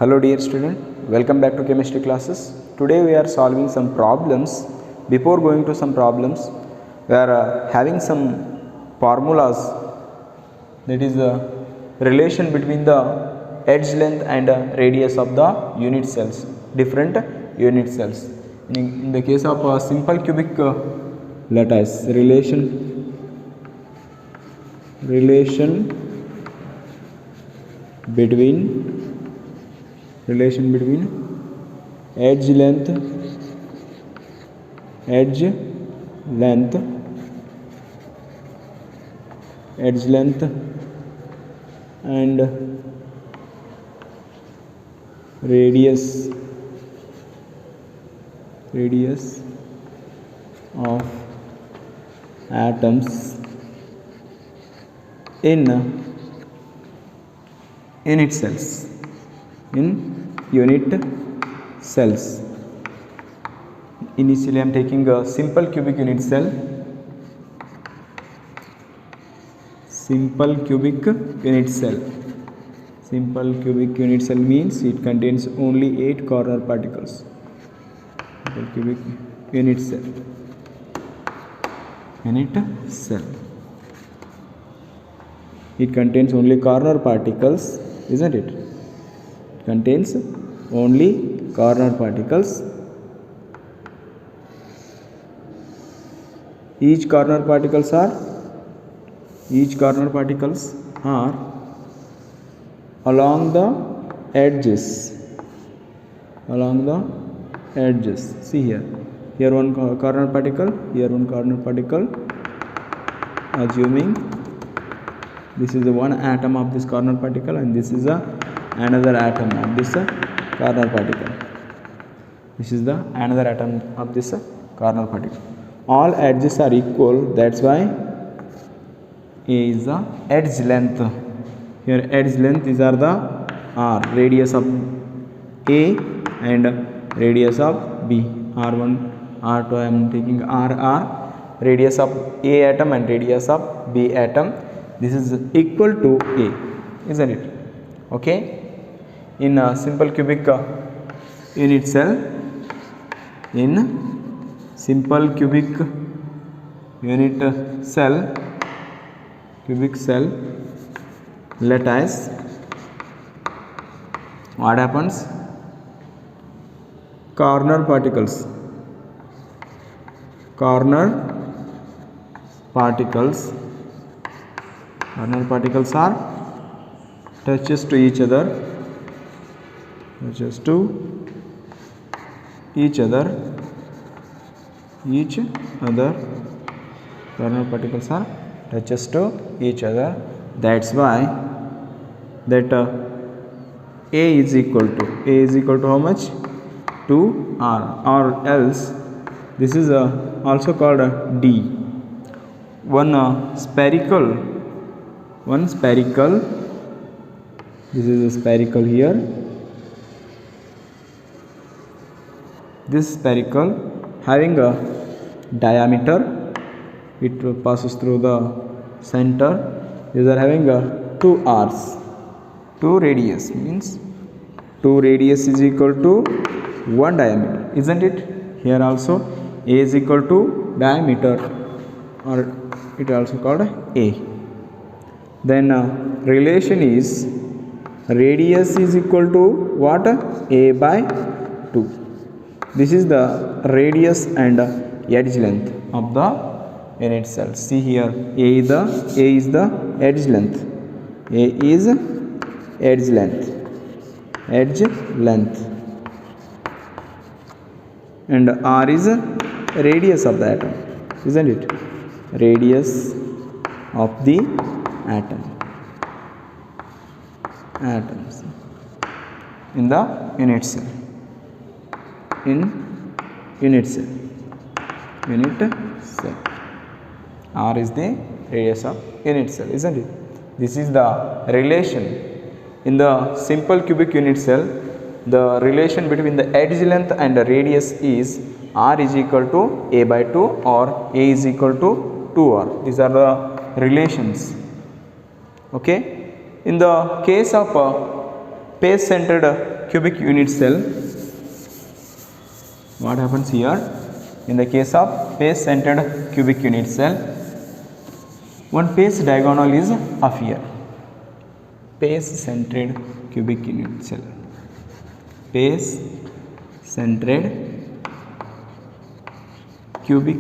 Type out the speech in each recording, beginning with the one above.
Hello dear student, welcome back to chemistry classes. Today we are solving some problems. Before going to some problems, we are having some formulas, that is the relation between the edge length and radius of the unit cells, different unit cells. In the case of simple cubic lattice, relation between edge length and radius of atoms in unit cells. Initially I am taking a simple cubic unit cell. Simple cubic unit cell means it contains only 8 corner particles. Simple cubic unit cell. It contains only corner particles, isn't it? It contains only corner particles. Each corner particles are along the edges. See here one corner particle, here one corner particle. Assuming this is the one atom of this corner particle and this is another atom of this corner particle. This is the another atom of this corner particle. All edges are equal, that's why A is the edge length. Here edge length, these are the R, radius of A and radius of B. R1, R2, I am taking RR, radius of A atom and radius of B atom. This is equal to A, isn't it? Okay. In a simple cubic unit cell, cubic cell lattice, what happens? Corner particles are touches to each other. Corner particles are touches to each other. That's why that A is equal to how much? 2R, or else this is also called D. One spherical. This is a spherical here. This spherical having a diameter, it passes through the center. These are having 2 R's. 2 radius means 2 radius is equal to 1 diameter, isn't it? Here also A is equal to diameter, or it also called A. Then relation is radius is equal to what? A by 2. This is the radius and edge length of the unit cell. See here, A is the edge length. A is edge length, and R is radius of the atom, isn't it? Radius of the atoms in the unit cell. R is the radius of unit cell, isn't it? This is the relation. In the simple cubic unit cell, the relation between the edge length and the radius is R is equal to A by 2 or A is equal to 2R. These are the relations. Okay. In the case of page-centered cubic unit cell, what happens here? In the case of page-centered cubic unit cell, one page diagonal is up here. Page-centered cubic unit cell. Page-centered cubic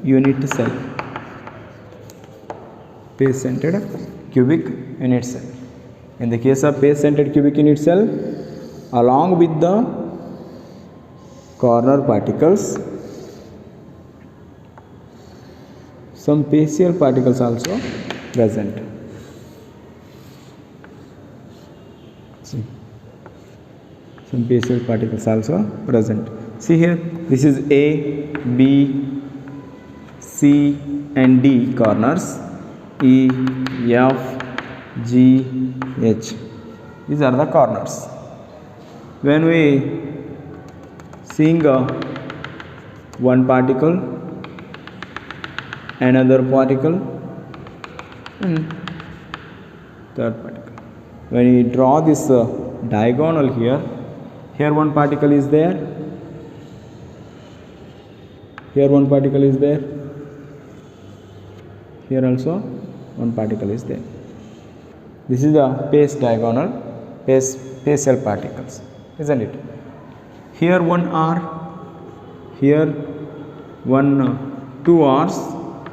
unit cell. Page-centered cubic unit cell. In the case of page-centered cubic unit cell, along with the corner particles, some facial particles also present. See, some facial particles also present. See here, this is A, B, C and D corners, E, F, G, H. These are the corners. When we seeing one particle, another particle, and third particle. When we draw this diagonal here one particle is there, here one particle is there, here also one particle is there. This is the page diagonal, facial particles, isn't it? Here one R, here two R's,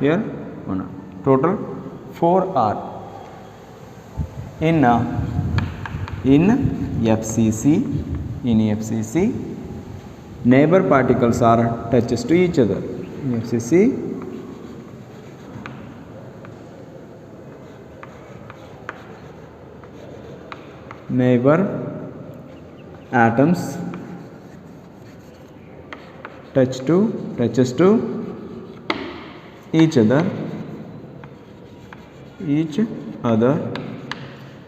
here one R. Total 4 R. In FCC, neighbor particles are touches to each other. In FCC, neighbor atoms touches to each other.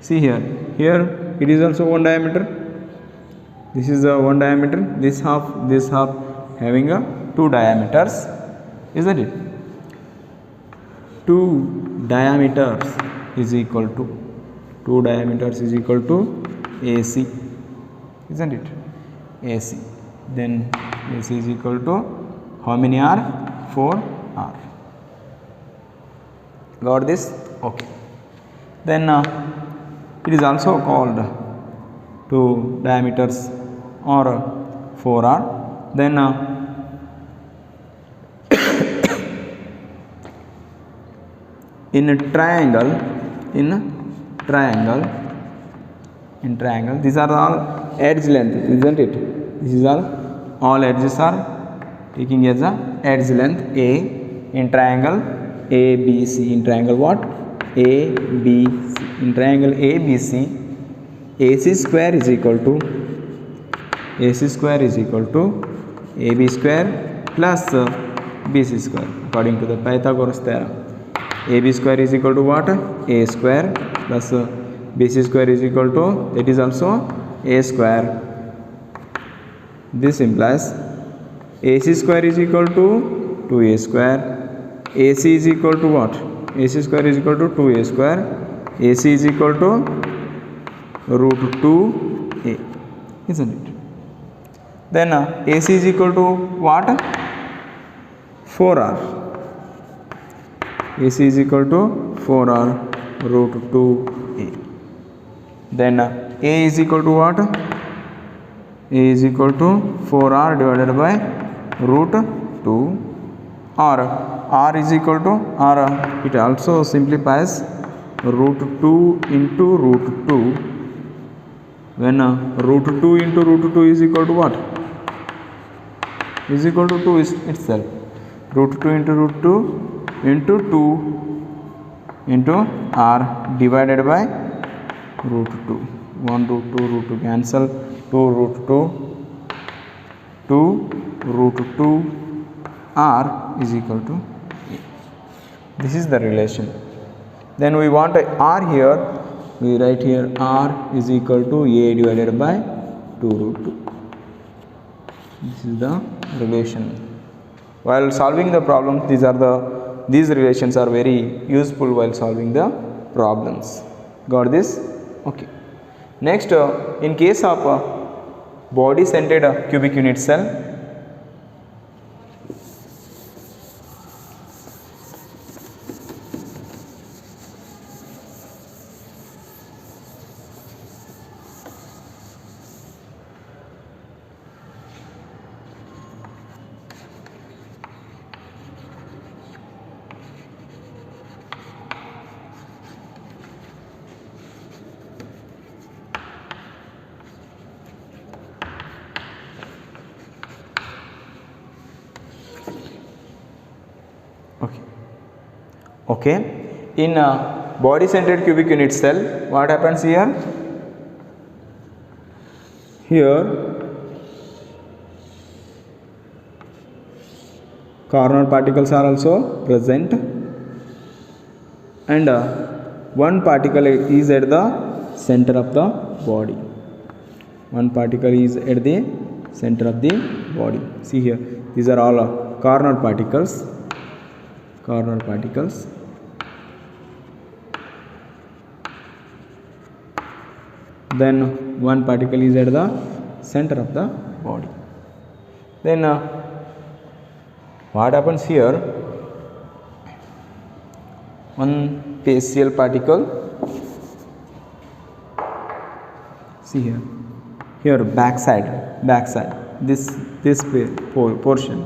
See here it is also one diameter. This is a one diameter. This half having a two diameters, isn't it? Two diameters is equal to AC, isn't it? AC. Then AC is equal to how many R? 4 R. Got this? Okay. Then it is also called two diameters or 4 R. Then in a triangle, these are all edge length, isn't it? This is all edges are taking as a edge length A in triangle ABC. In triangle what? ABC. In triangle ABC, AC square is equal to AB square plus BC square. According to the Pythagoras theorem, AB square is equal to what? A square plus BC square is equal to, that is also A square. This implies AC square is equal to 2A square. AC is equal to what? AC square is equal to 2A square. AC is equal to root 2A, isn't it? Then AC is equal to what? 4R. AC is equal to 4R root 2A. Then A is equal to what? A is equal to 4R divided by root 2, or R is equal to R. It also simplifies root 2 into root 2. When root 2 into root 2 is equal to what? Is equal to 2 itself. Root 2 into root 2 into 2 into R divided by root 2. 1 root 2 root 2 cancel. 2 root 2 2 root 2 R is equal to A. This is the relation. Then we want a R here. We write here R is equal to A divided by 2 root 2. This is the relation. While solving the problem, these relations are very useful while solving the problems. Got this? Okay. Next, in case of body centered cubic unit cell, okay, in body centered cubic unit cell, what happens here? Here corner particles are also present, and one particle is at the center of the body. One particle is at the center of the body. See here, these are all corner particles. Corner particles. Then one particle is at the center of the body. Then what happens here? One facial particle. See here. Here backside. This portion.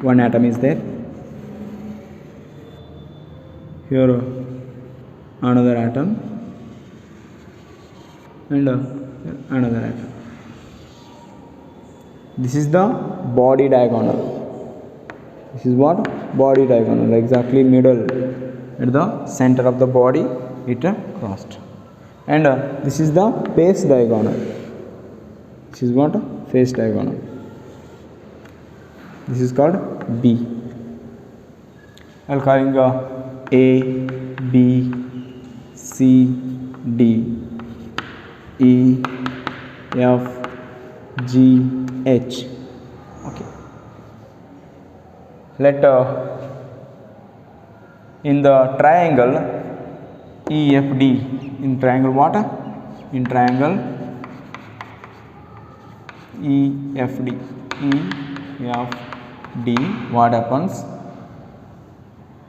One atom is there. Here another atom. And another atom. This is the body diagonal. This is what? Body diagonal. Exactly middle, at the center of the body, it crossed. And this is the face diagonal. This is what? Face diagonal. This is called B. I will calling A, B, C, D, E, F, G, H. Okay. Let in the triangle EFD, in triangle what? In triangle EFD, what happens?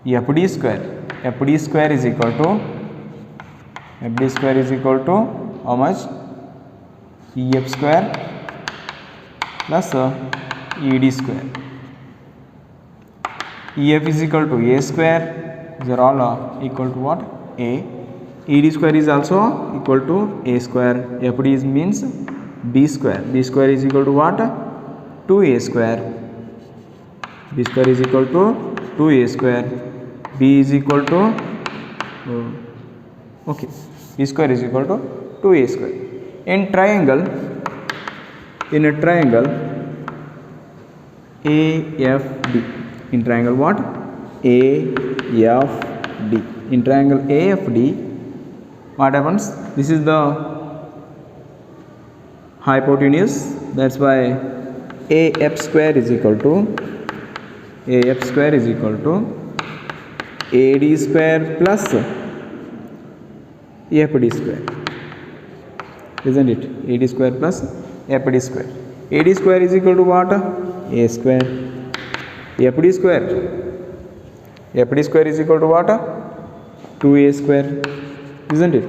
FD square is equal to how much? EF square plus ED square. EF is equal to A square. These are all equal to what? A. ED square is also equal to A square. FD means B square. B square is equal to what? 2A square. B square is equal to 2A square. B is equal to okay. B square is equal to 2A square. In a triangle AFD. In triangle what? AFD. In triangle AFD, what happens? This is the hypotenuse. That's why AF square is equal to AD square plus FD square. Isn't it? AD square plus FD square. AD square is equal to what? A square. FD square is equal to what? 2A square. Isn't it?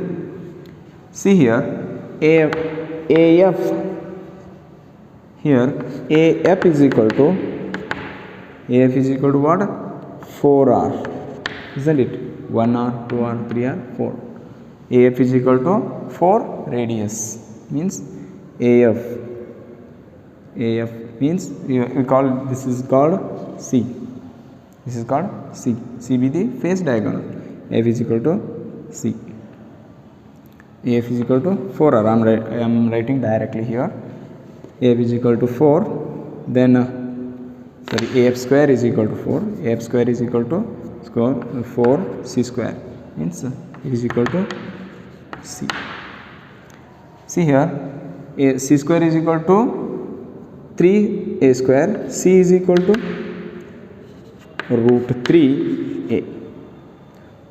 See here, AF. Here AF is equal to what? 4R. Isn't it? 1R, 2R, 3R, 4. AF is equal to 4 radius. Means AF means we call this is called C. This is called C. C be the face diagonal. F is equal to C. AF is equal to 4R. I am writing directly here. AF is equal to 4. Then AF square is equal to 4. AF square is equal to 4 C square. Means it is equal to C. See here, C square is equal to 3A square. C is equal to root 3A.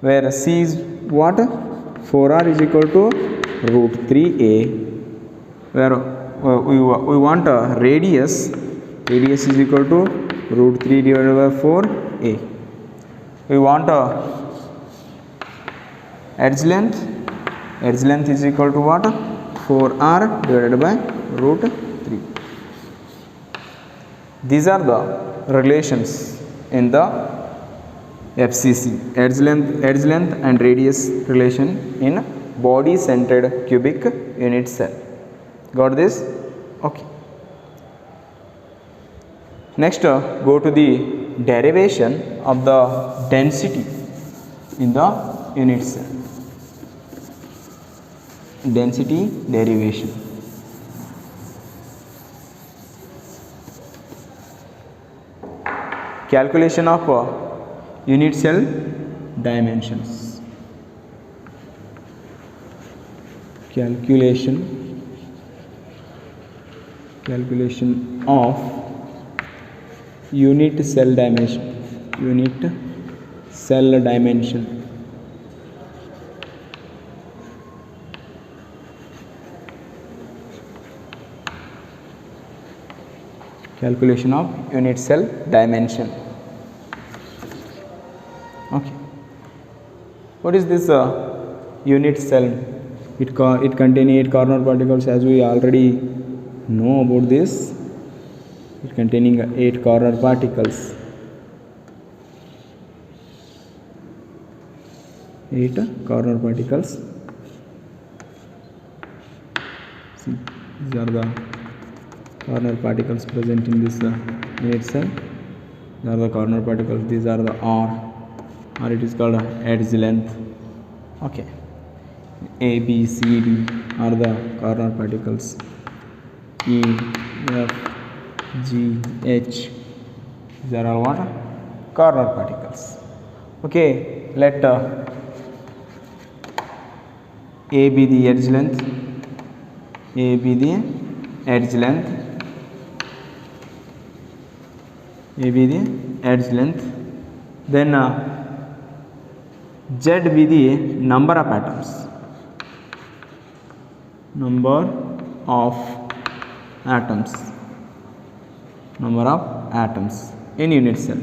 where c is what, 4r is equal to root 3a, where we want a radius is equal to root 3 divided by 4a. We want a edge length is equal to what, 4r divided by root 3. These are the relations in the FCC, edge length and radius relation in body centered cubic unit cell. Got this? Okay. Next, go to the derivation of the density in the unit cell. Density derivation. Calculation of unit cell dimensions. Calculation of unit cell dimension. Calculation of unit cell dimension. Okay. What is this unit cell? It contains 8 corner particles, as we already know about this. It containing 8 corner particles. 8 corner particles. See, these are the corner particles present in this unit cell. These are the corner particles. These are the R, or it is called edge length. Okay. A, B, C, D are the corner particles. E, F, G, H. These are all what? Corner particles. Okay. Let A be the edge length. A be the edge length. A be the edge length. Then Z be the number of atoms. Number of atoms in unit cell.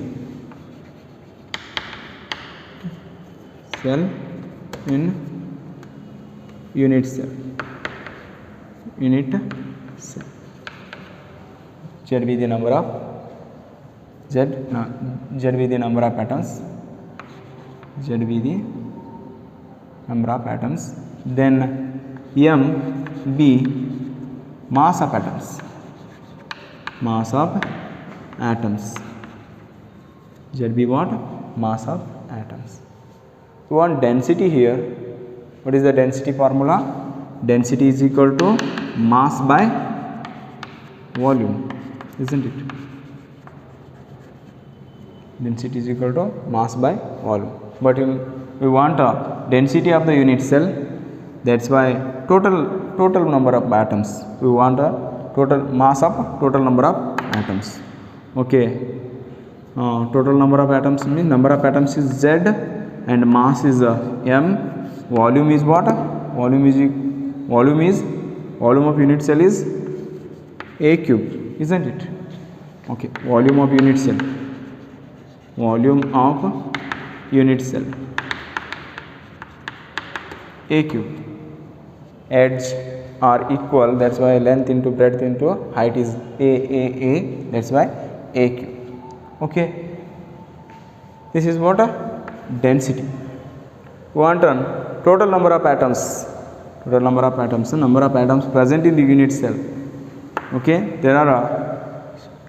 Unit cell. Z be the number of atoms. Z be the number of atoms. Then M be mass of atoms. Z be what? Mass of atoms. We want density here. What is the density formula? Density is equal to mass by volume, isn't it? Density is equal to mass by volume. But we want a density of the unit cell. That's why total number of atoms. We want a total mass of total number of atoms. Okay. Total number of atoms means number of atoms is Z and mass is M. Volume is what? Volume of unit cell is A cube, isn't it? Okay. Volume of unit cell. A cube. Edge are equal, that's why length into breadth into height is A, that's why A cube. Okay. This is what? Density. Want total number of atoms. Number of atoms present in the unit cell. Okay. There are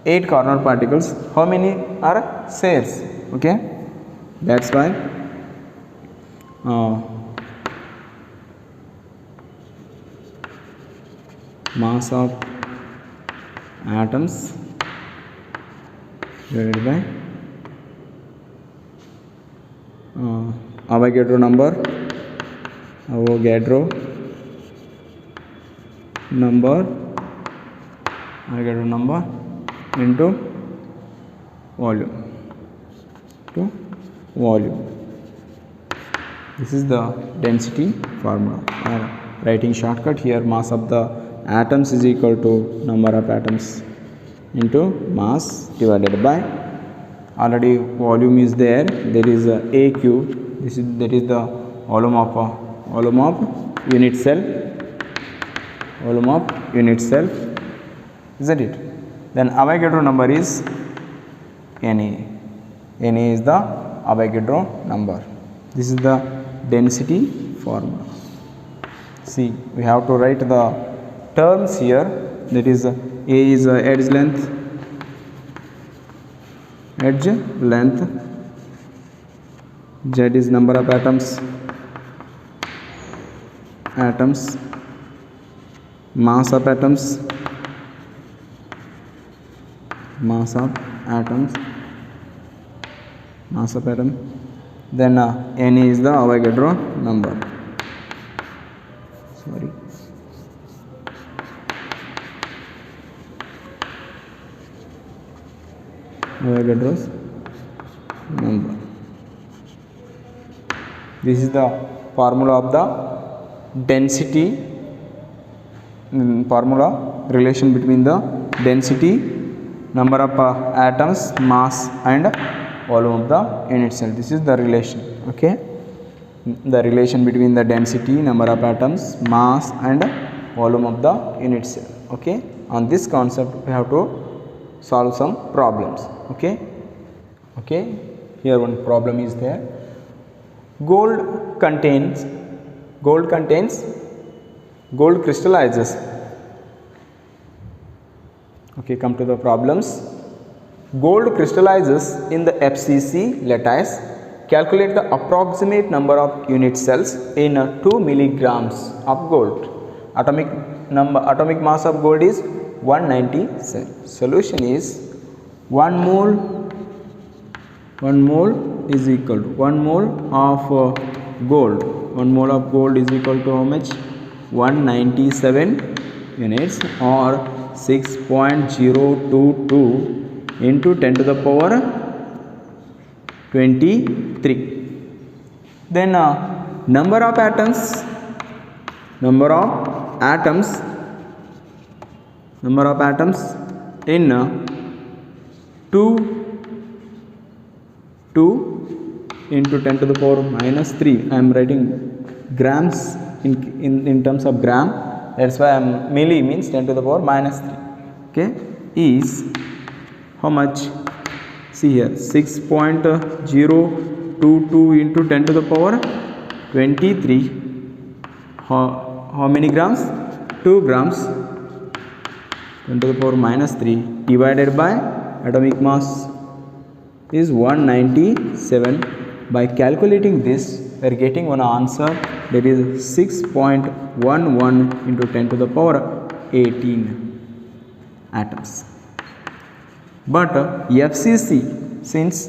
8 corner particles. How many are cells? Okay. That's why mass of atoms divided by Avogadro number into volume. This is the density formula, or writing shortcut here, mass of the atoms is equal to number of atoms into mass divided by, already volume is there, there is a aq, that is the volume of unit cell, volume of unit cell, isn't it? Then Avogadro number is Na. Na is the Avogadro number. This is the density formula. See, we have to write the terms here, that is A is edge length, Z is number of atoms, mass of atoms, then N is the Avogadro number. Sorry. Avogadro's number. This is the formula of the density, relation between the density, number of atoms, mass and volume of the unit cell. This is the relation. Okay, the relation between the density, number of atoms, mass and volume of the unit cell. Okay, on this concept we have to solve some problems. Okay, here one problem is there. Gold crystallizes. Okay, come to the problems. Gold crystallizes in the FCC lattice. Calculate the approximate number of unit cells in 2 milligrams of gold. Atomic mass of gold is 197. Solution is 1 mole is equal to 1 mole of gold. 1 mole of gold is equal to how much? 197 units, or 6.022 into 10 to the power 23. Then number of atoms in 2 into 10 to the power minus 3. I am writing grams in terms of gram, that's why I am milli means 10 to the power minus 3. Okay, is how much? See here, 6.022 into 10 to the power 23. How many grams? 2 grams. 10 to the power minus 3 divided by atomic mass is 197. By calculating this, we are getting one answer, that is 6.11 into 10 to the power 18 atoms. But FCC, since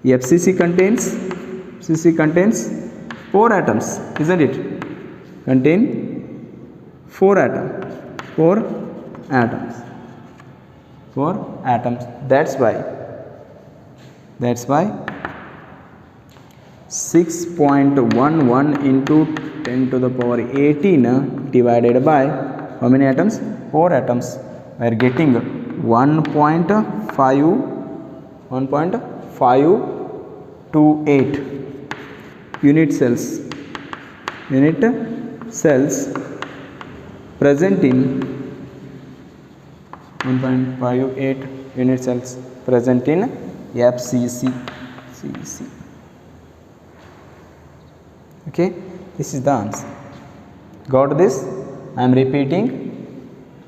FCC contains 4 atoms, isn't it? Contain 4 atoms. That's why 6.11 into 10 to the power 18 divided by how many atoms? 4 atoms. We are getting 1.528 unit cells present in 1.58 unit cells present in FCC. Okay, this is the answer. Got this? I am repeating.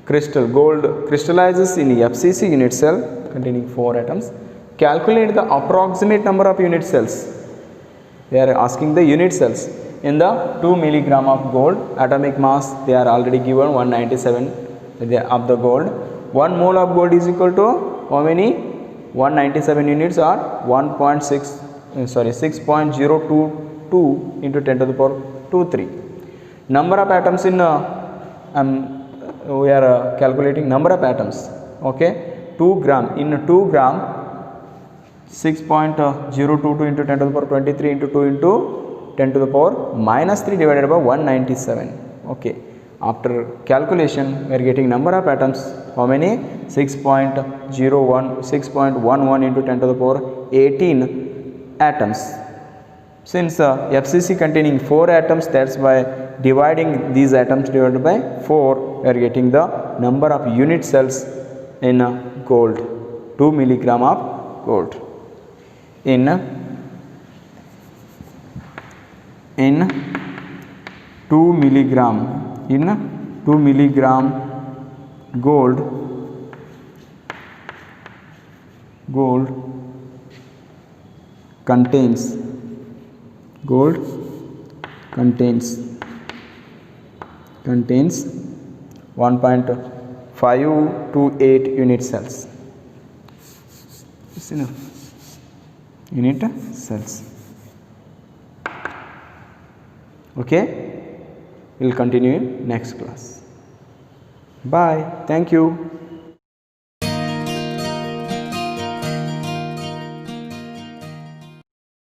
Gold crystallizes in FCC unit cell containing 4 atoms. Calculate the approximate number of unit cells. They are asking the unit cells in the 2 milligram of gold. Atomic mass they are already given 197 of the gold. 1 mole of gold is equal to how many? 197 units, or 6.022 into 10 to the power 23. Number of atoms in we are calculating number of atoms. Okay, 2 gram. In 2 gram 6.022 into 10 to the power 23 into 2 into 10 to the power minus 3 divided by 197. Okay, after calculation we are getting number of atoms, how many? 6.11 into 10 to the power 18 atoms. Since FCC containing 4 atoms, that's why dividing these atoms divided by 4, we are getting the number of unit cells in gold, 2 milligram of gold. In 2 milligram gold contains 1.528 unit cells. Is enough. Unit cells. Okay, we'll continue in next class. Bye. Thank you.